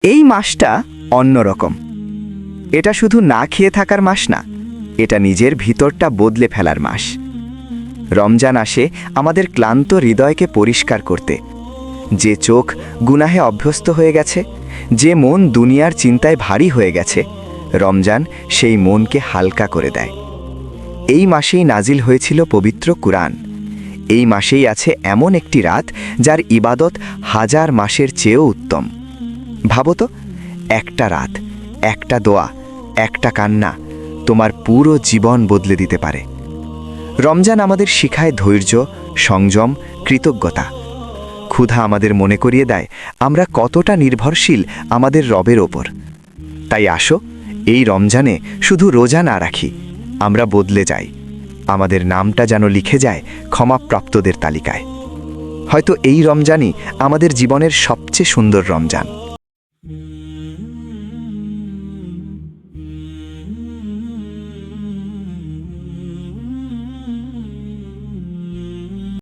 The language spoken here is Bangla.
এই মাসটা অন্যরকম। এটা শুধু না খেয়ে থাকার মাস না, এটা নিজের ভিতরটা বদলে ফেলার মাস। রমজান আসে আমাদের ক্লান্ত হৃদয়কে পরিষ্কার করতে। যে চোখ গুনাহে অভ্যস্ত হয়ে গেছে, যে মন দুনিয়ার চিন্তায় ভারী হয়ে গেছে, রমজান সেই মনকে হালকা করে দেয়। এই মাসেই নাজিল হয়েছিল পবিত্র কুরআন। এই মাসেই আছে এমন একটি রাত যার ইবাদত হাজার মাসের চেয়েও উত্তম। ভাবো তো, একটা রাত, একটা দোয়া, একটা কান্না তোমার পুরো জীবন বদলে দিতে পারে। রমজান আমাদের শিখায় ধৈর্য, সংযম, কৃতজ্ঞতা। ক্ষুধা আমাদের মনে করিয়ে দেয় আমরা কতটা নির্ভরশীল আমাদের রবের ওপর। তাই আসো, এই রমজানে শুধু রোজা না রাখি, আমরা বদলে যাই। আমাদের নামটা যেন লিখে যায় ক্ষমাপ্রাপ্তদের তালিকায়। হয়তো এই রমজানই আমাদের জীবনের সবচেয়ে সুন্দর রমজান।